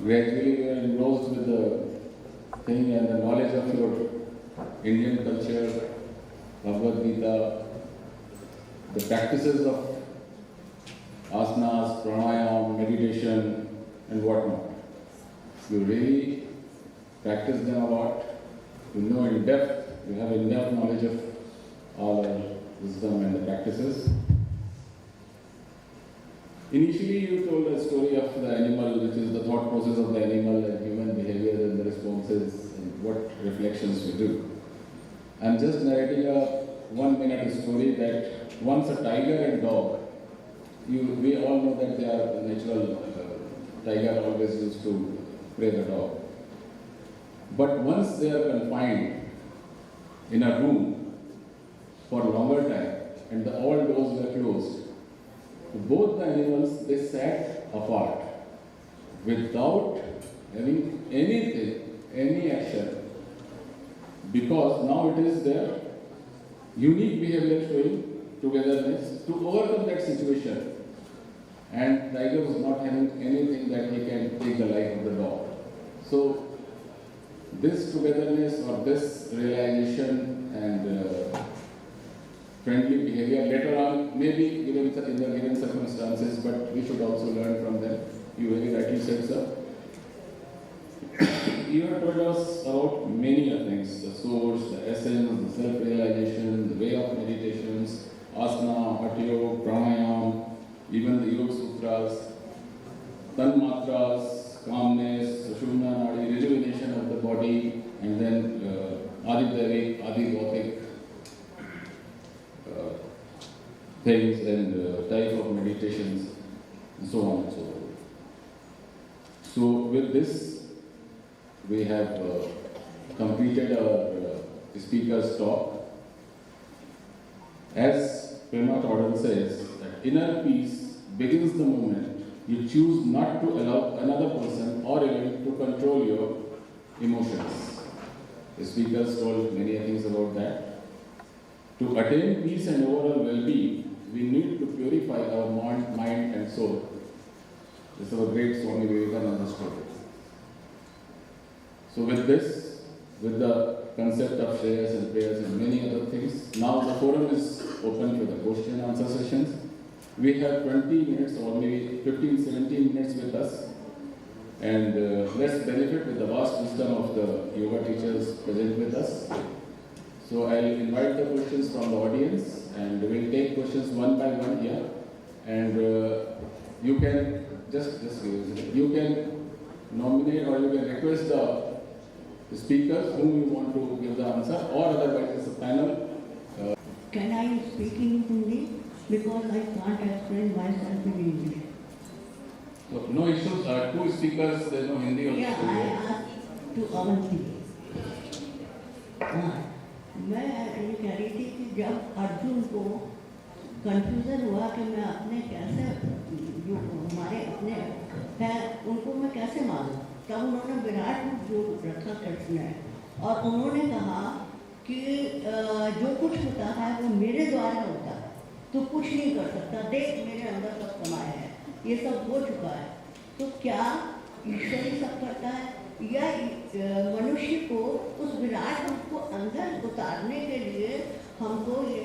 gradually you are engrossed with the thing and the knowledge of your Indian culture, Bhagavad Gita, the practices of asanas, pranayam, meditation and whatnot. You really practice them a lot, you know in depth, you have enough knowledge of all our wisdom and the practices. Initially you told a story of the animal, which is the thought process of the animal and human behavior and the responses and what reflections we do. I'm just narrating a 1 minute story that once a tiger and dog, we all know that they are natural, tiger always used to prey the dog. But once they are confined in a room for a longer time and all doors were closed, both the animals, they sat apart without having anything, any action, because now it is their unique behavior showing togetherness to overcome that situation. And tiger was not having anything that he can take the life of the dog. So this togetherness or this realization and friendly behavior later on may be given in the given circumstances, but we should also learn from them. You very rightly said, sir. You have told us about many things, the source, the essence, the self-realization, the way of meditations, asana, hatha yoga, pranayam, even the yoga sutras, tanmatras, calmness, sushumna nadi, rejuvenation of the body, and then adidevic, adigothic things and type of meditations, and so on and so forth. So with this, we have completed our speaker's talk. As Prema Todal says, that inner peace begins the moment you choose not to allow another person or event to control your emotions. The speakers told many things about that. To attain peace and overall well-being, we need to purify our mind and soul. This is our great Swami Vivekananda story. So with this, with the concept of shares and prayers and many other things, now the forum is open for the question and answer sessions. We have 20 minutes or maybe 15-17 minutes with us, and let's benefit with the vast wisdom of the yoga teachers present with us. So I'll invite the questions from the audience, and we'll take questions one by one here. And you can you can nominate or you can request the speakers whom you want to give the answer, or otherwise as a panel. Can I speak in Hindi? Because I can't explain myself in English. So no issues. Two speakers. There is no Hindi also. Yeah, I asked to Avanti. मैं ये कह रही थी कि जब अर्जुन को confusion हुआ कि मैं अपने कैसे जो हमारे अपने हैं उनको मैं कैसे मानूं, तब उन्होंने विराट रूप जो रखा कृष्ण ने, और उन्होंने कहा कि जो कुछ होता है वो मेरे द्वारा होता है, तो कुछ नहीं कर सकता, देख मेरे अंदर सब समाया है, ये सब हो चुका है। तो क्या ईश्वर ही सब करता है या मनुष्य को उस विराट रूप को अंदर उतारने के लिए हमको ये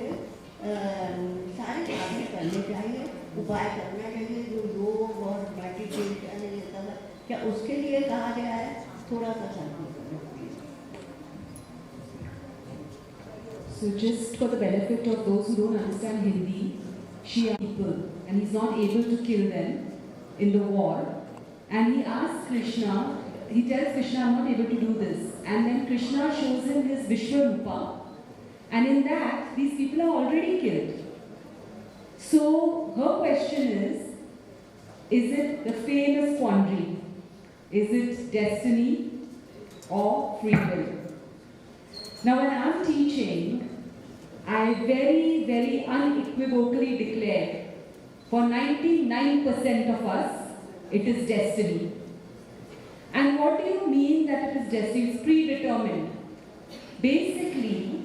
सारे कार्य करने चाहिए, उपाय करना चाहिए, जो योग और मेडिटेशन ये सब है, क्या उसके लिए कहा गया है? थोड़ा सा समझिए। So just for the benefit of those who don't understand Hindi, Shia people, and he's not able to kill them in the war, and he asks Krishna, he tells Krishna, I'm not able to do this, and then Krishna shows him his Vishwarupa, and in that, these people are already killed. So her question is it the famous quandary? Is it destiny or free will? Now when I'm teaching, I very, very unequivocally declare, for 99% of us, it is destiny. And what do you mean that it is destiny? It's predetermined. Basically,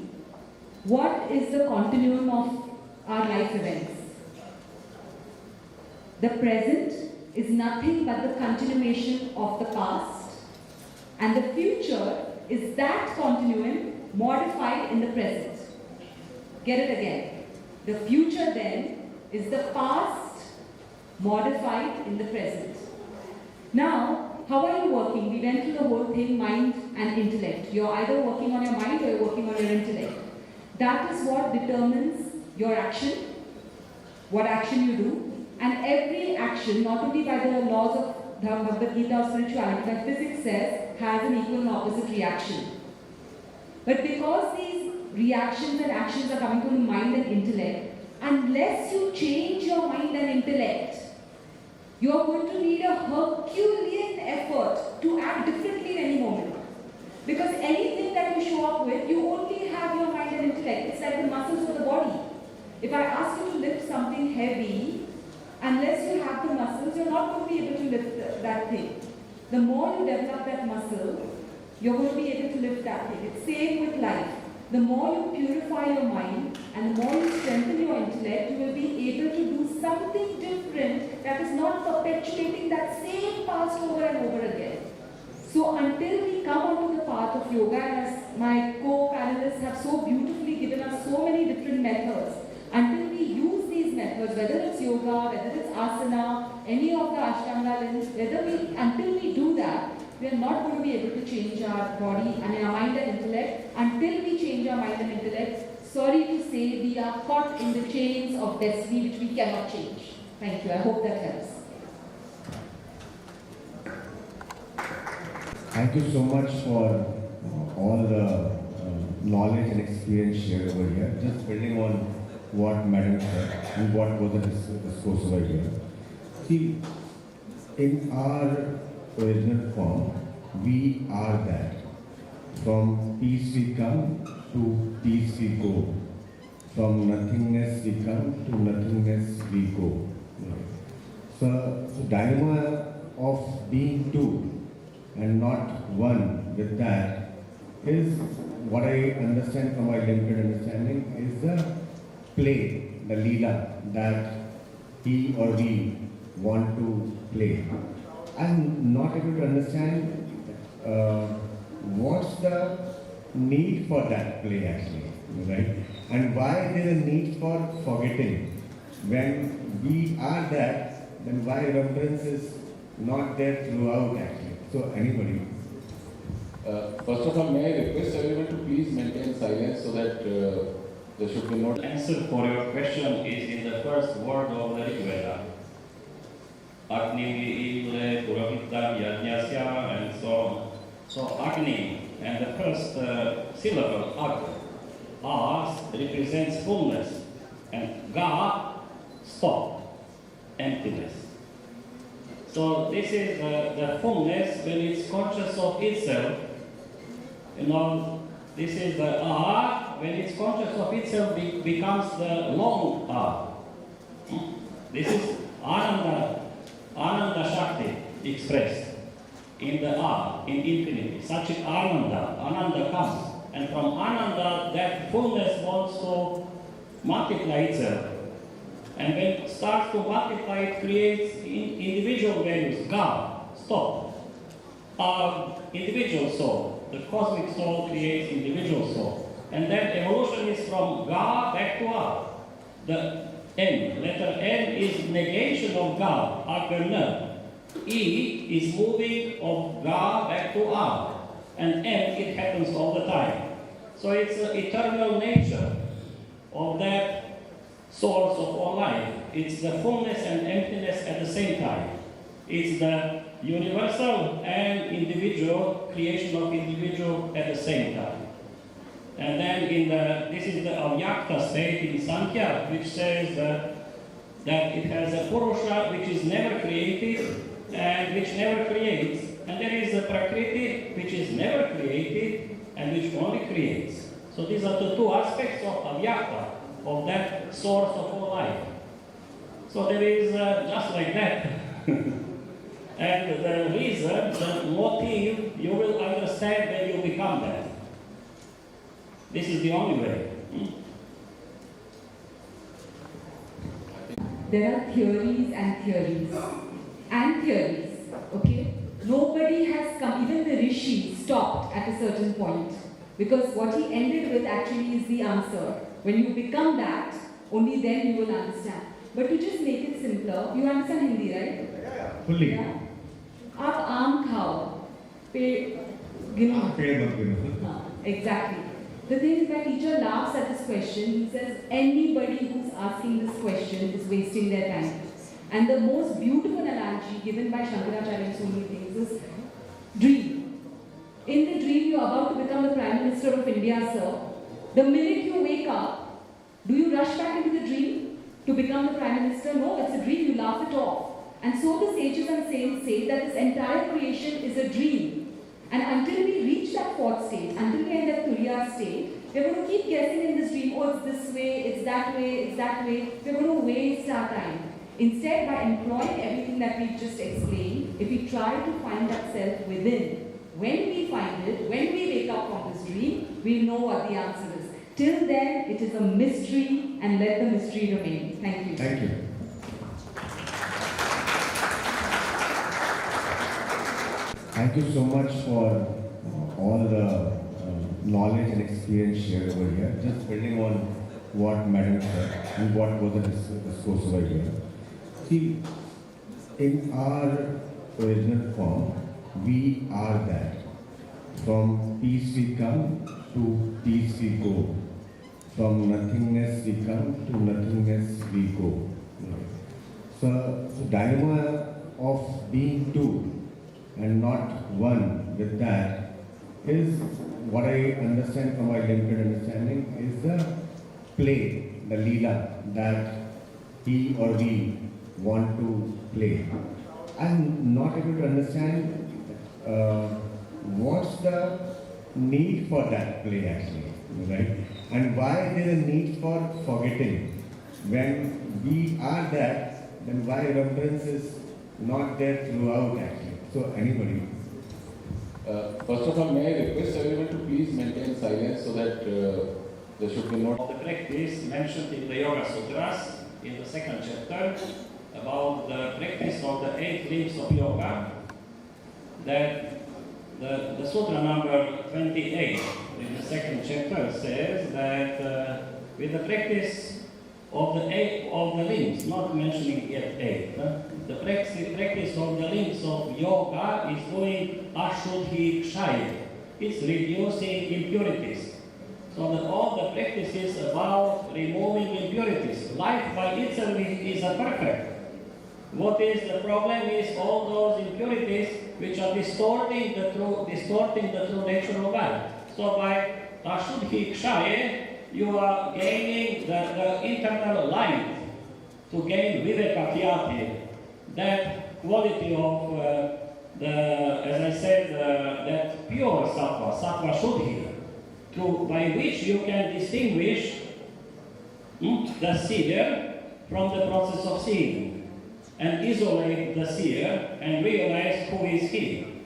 what is the continuum of our life events? The present is nothing but the continuation of the past, and the future is that continuum modified in the present. Get it again. The future then is the past modified in the present. Now, how are you working? We went through the whole thing, mind and intellect. You're either working on your mind or you're working on your intellect. That is what determines your action, what action you do, and every action, not only by the laws of Bhagavad Gita or spirituality, but physics says, has an equal and opposite reaction. But because these reactions and actions are coming from the mind and intellect, unless you change your mind and intellect, you are going to need a Herculean effort to act differently in any moment. Because anything that you show up with, you only have your mind and intellect. It's like the muscles of the body. If I ask you to lift something heavy, unless you have the muscles, you're not going to be able to lift that thing. The more you develop that muscle, you're going to be able to lift that thing. It's same with life. The more you purify your mind and the more you strengthen your intellect, you will be able to do something different that is not perpetuating that same past over and over again. So until we come onto the path of yoga, as my co-panelists have so beautifully given us so many different methods, until we use these methods, whether it's yoga, whether it's asana, any of the Ashtanga limbs, until we do that, we are not going to be able to change our body and our mind and intellect. Until we change our mind and intellect, sorry to say, we are caught in the chains of destiny which we cannot change. Thank you. I hope that helps. Thank you so much for all the knowledge and experience shared over here. Just building on what Madam said and what was the discourse over here. See, in our original form, we are that. From peace we come, to peace we go. From nothingness we come, to nothingness we go. So dilemma of being two and not one with that is what I understand from my limited understanding is the play, the leela that he or we want to play. I'm not able to understand what's the need for that play actually, right? And why there is a need for forgetting. When we are that, then why remembrance is not there throughout actually. So anybody? First of all, may I request everyone to please maintain silence so that there should be no... The answer for your question is in the first word of the Rig Veda. Agni Ile Purohitam Yajnasya and so on. So Agni and the first syllable Ag represents fullness and Ga stop, emptiness. So this is the fullness when it's conscious of itself. You know, this is the A when it's conscious of itself becomes the long A. This is Ananda Shakti expressed in the A, in infinity. Such Ananda comes. And from Ananda, that fullness wants to multiply itself. And when it starts to multiply, it creates individual values. Ga, stop. Individual soul. The cosmic soul creates individual soul. And then evolution is from Ga back to A. The N, letter N is negation of Ga, Agna. E is moving of Ga back to A. And N, it happens all the time. So it's an eternal nature of that source of all life. It's the fullness and emptiness at the same time. It's the universal and individual, creation of individual at the same time. And then this is the avyakta state in Sankhya, which says that it has a Purusha which is never created and which never creates. And there is a Prakriti which is never created and which only creates. So these are the two aspects of avyakta, of that source of all life. So there is just like that. And the reason, the motive, you will understand when you become that. This is the only way. There are theories and theories. And and theories. Okay? Nobody has come, even the Rishi stopped at a certain point. Because what he ended with actually is the answer. When you become that, only then you will understand. But to just make it simpler, you understand Hindi, right? Fully. Yeah? आप आम खाओ, पेड़ गिनो. पेड़ मत गिनो. हाँ, exactly. The thing is, my teacher laughs at this question. He says anybody who's asking this question is wasting their time. And the most beautiful analogy given by Shankaracharya in so many things is dream. In the dream, you're about to become the Prime Minister of India, sir. The minute you wake up, do you rush back into the dream to become the Prime Minister? No, it's a dream. You laugh it off. And so the sages and saints say that this entire creation is a dream. And until we reach that fourth stage, until we end at Turiya state, we're going to keep guessing in this dream, oh, it's this way, it's that way, it's that way. We're going to waste our time. Instead, by employing everything that we've just explained, if we try to find that self within, when we find it, when we wake up from this dream, we'll know what the answer is. Till then, it is a mystery, and let the mystery remain. Thank you. Thank you. Thank you so much for all the knowledge and experience shared over here. Just building on what Madam said and what was the discourse over here. See, in our original form, we are that. From peace we come, to peace we go. From nothingness we come, to nothingness we go. So dilemma of being two and not one with that is what I understand from my limited understanding is the play, the leela that he or we want to play. I'm not able to understand what's the need for that play actually, right? And why there is a need for forgetting. When we are that, then why remembrance is not there throughout actually. So anybody? First of all, may I request everyone to please maintain silence so that there should be no... The practice mentioned in the Yoga Sutras in the second chapter about the practice of the 8 limbs of yoga, that the sutra number 28 in the second chapter says that with the practice of the 8 of the limbs, not mentioning yet 8, the practice of the limbs of yoga is doing ashuddhi kshaya. It's reducing impurities. So all the practice is about removing impurities. Life by itself is a perfect. What is the problem is all those impurities which are distorting the true nature of God. So by ashuddhi kshaya, you are gaining the internal light to gain viveka, that quality of as I said, that pure sattva shuddhi, by which you can distinguish the seer from the process of seeing, and isolate the seer and realize who is he.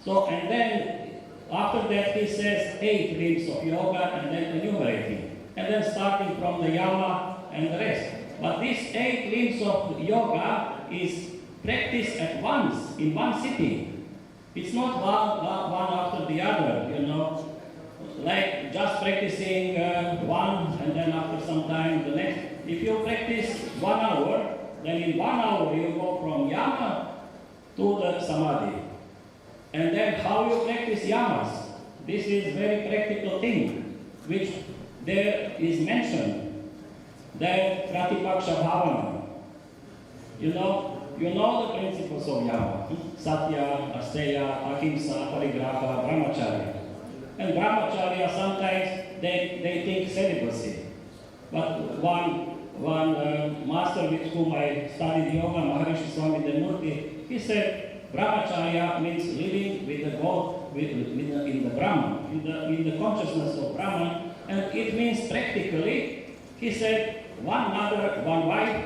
So, and then after that he says 8 limbs of yoga and then enumerating, and then starting from the yama and the rest. But these 8 limbs of yoga is practiced at once, in one sitting. It's not one after the other, you know, like just practicing one and then after some time the next. If you practice 1 hour, then in 1 hour you go from yama to the samadhi. And then how you practice yamas? This is very practical thing, which there is mentioned, that pratipaksha bhavana. You know the principles of yama: satya, asteya, ahimsa, parigraha, brahmacharya. And brahmacharya sometimes they think celibacy. But one master with whom I studied yoga, Maharishi Swami Murthy, he said brahmacharya means living with the God, in the Brahman, in the consciousness of Brahman, and it means practically, he said, one mother, one wife,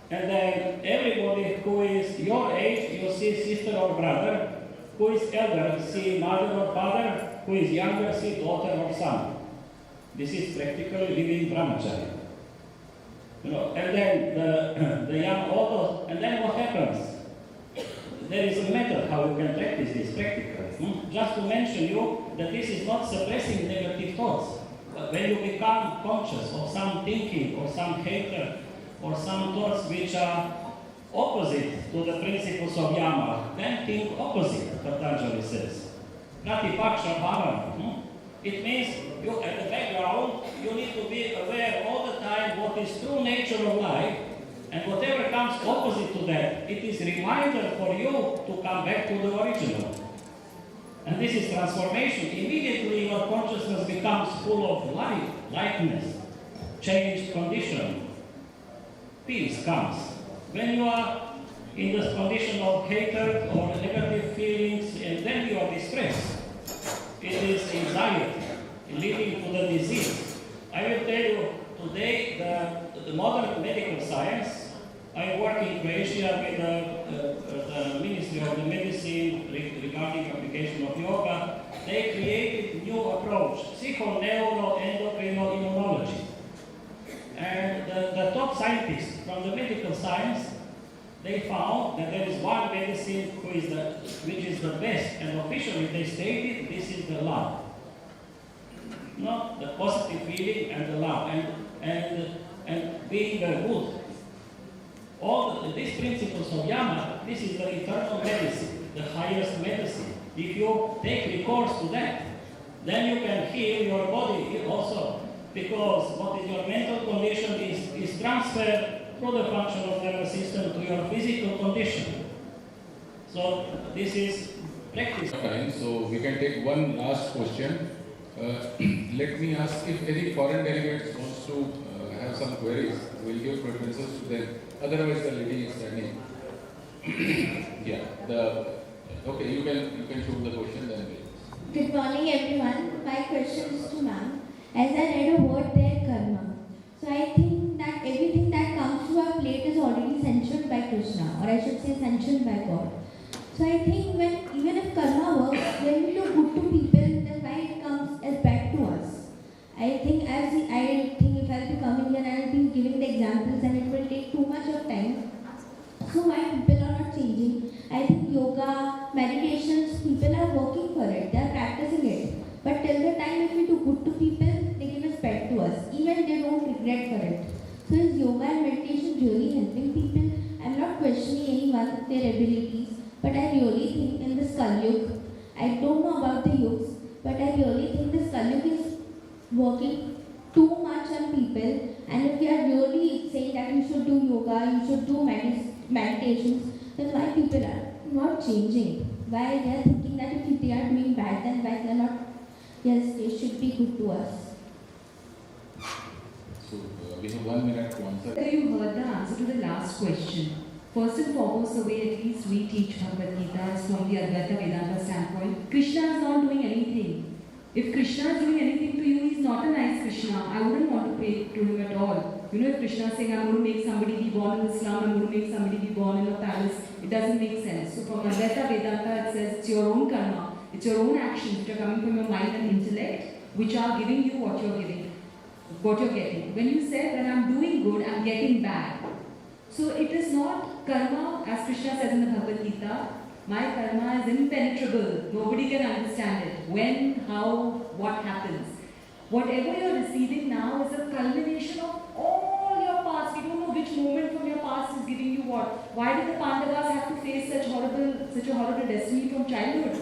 and then everybody who is your age, you see sister or brother, who is elder, see mother or father, who is younger, see daughter or son. This is practically living brahmacharya. You know, and then the young, all those, and then what happens? there is a method how you can practice this practically. Just to mention you that this is not suppressing negative thoughts. But when you become conscious of some thinking or some hatred or some thoughts which are opposite to the principles of Yama, then think opposite, Patanjali says. Pratipaksha bhavana. It means you, at the background, you need to be aware all the time what is true nature of life, and whatever comes opposite to that, it is a reminder for you to come back to the original. And this is transformation. Immediately your consciousness becomes full of light, lightness, changed condition. Peace comes. When you are in this condition of hatred or negative feelings, and then you are distressed. It is anxiety leading to the disease. I will tell you today the modern medical science. I work in Croatia with the Ministry of the Medicine regarding application of yoga. They created new approach, psychoneuroendocrino-immunology. And the top scientists from the medical science, they found that there is one medicine which is the best, and officially they stated this is the love. No, the positive feeling and the love, and being good. All these principles of Yama, this is the eternal medicine, the highest medicine. If you take recourse to that, then you can heal your body also, because what is your mental condition is transferred through the function of nervous system to your physical condition. So this is practice. Time, so we can take one last question. Let me ask if any foreign delegates wants to have some queries. We'll give preferences to them. Otherwise, the lady is standing. Yeah. Okay. You can shoot the question then. Good morning, everyone. My question is to ma'am. As I read a word there, karma. So I think that everything that comes to our plate is already sanctioned by Krishna, or I should say sanctioned by God. So I think even if karma works, when we do good to people, then why it comes as bad to us? I think if I'll be coming here and I'll be giving the examples, and it will take too much of time. So why people are not changing? I think yoga, meditations, people are working for it, they are practicing it. But till the time if we do good to people, they give us bad to us. Even they don't regret for it. So is yoga and meditation really helping people? I'm not questioning anyone, their abilities, but I really think in this Kalyug, I don't know about the yugs, but I really think this Kalyug is working too much on people. And if we are really saying that you should do yoga, you should do meditations, then why people are not changing? Why they are thinking that if they are doing bad, then why they are not? Yes, they should be good to us. So we have 1 minute to answer. So you heard the answer to the last question. First and foremost, the way at least we teach Bhagavad Gita is from the Advaita Vedanta standpoint. Krishna is not doing anything. If Krishna is doing anything to you, he's not a nice Krishna. I wouldn't want to pray to him at all. You know, if Krishna is saying, I'm going to make somebody be born in Islam, I'm going to make somebody be born in a palace, it doesn't make sense. So from Advaita Vedanta, it says it's your own karma, it's your own actions which are coming from your mind and intellect, which are giving you what you're getting. When you said that I'm doing good, I'm getting bad. So it is not karma, as Krishna says in the Bhagavad Gita, my karma is impenetrable. Nobody can understand it. When, how, what happens. Whatever you're receiving now is a culmination of all your past. You don't know which moment from your past is giving you what. Why did the Pandavas have to face such a horrible destiny from childhood?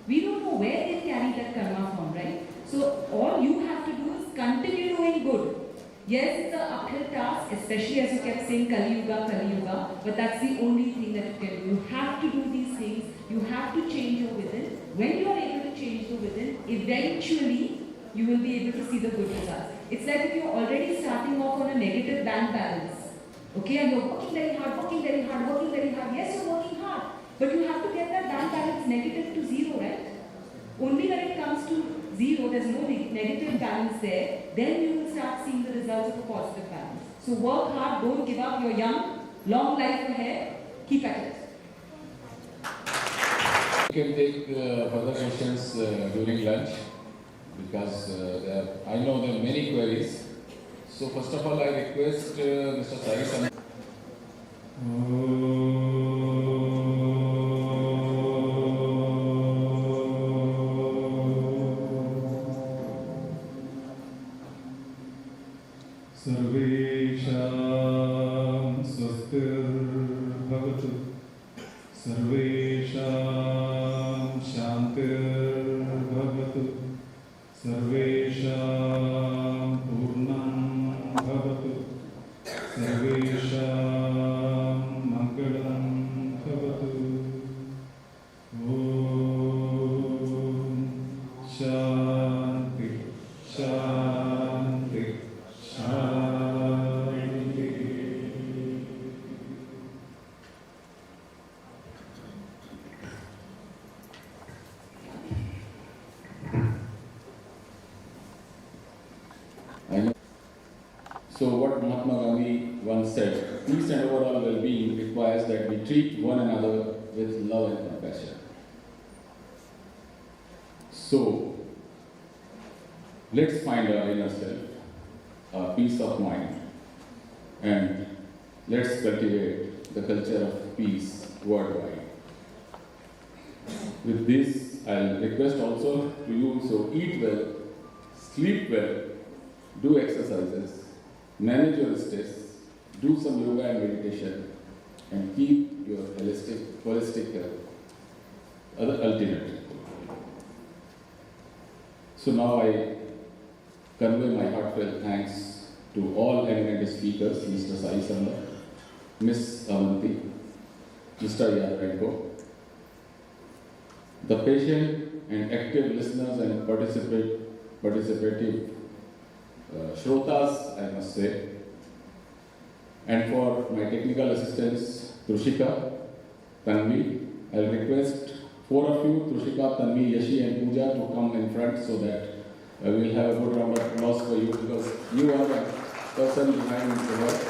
We don't know where they carry that karma from, right? So all you have to do is continue doing good. Yes, it's an uphill task, especially as you kept saying Kali Yuga, but that's the only thing that you can do. You have to do these things, you have to change your within. When you are able to change the within, eventually you will be able to see the good results. It's like if you're already starting off on a negative bank balance, okay, and you're working very hard. Yes, you're working hard, but you have to get that bank balance negative to zero, right? Only when it comes to zero, there's no negative balance there, then you will start seeing the results of a positive balance. So work hard, don't give up, you're young, long life ahead, keep at it. You can take further questions during lunch, because I know there are many queries. So first of all, I request Mr. Sai Sam. सर्वेषां शान्तिर्भवतु सर्वेषां पूर्णं भवतु सर्वेषां मङ्गलं भवतु ॐ शान्ति शान्ति शान्ति I know. So what Mahatma Gandhi once said, peace and overall well-being requires that we treat one another with love and compassion. So let's find our inner self, our peace of mind, and let's cultivate the culture of peace worldwide. With this, I'll request also to you, so eat well, sleep well, do exercises, manage your stress, do some yoga and meditation, and keep your holistic health ultimate. So now I convey my heartfelt thanks to all eminent speakers, Mr. Sai Sanda, Ms. Avanti, Mr. Yadarenko, the patient and active listeners and participative Shrotas, I must say, and for my technical assistants, Trushika, Tanvi, I'll request 4 of you, Trushika, Tanvi, Yashi and Pooja, to come in front so that we'll have a good round of applause for you, because you are the person behind the work.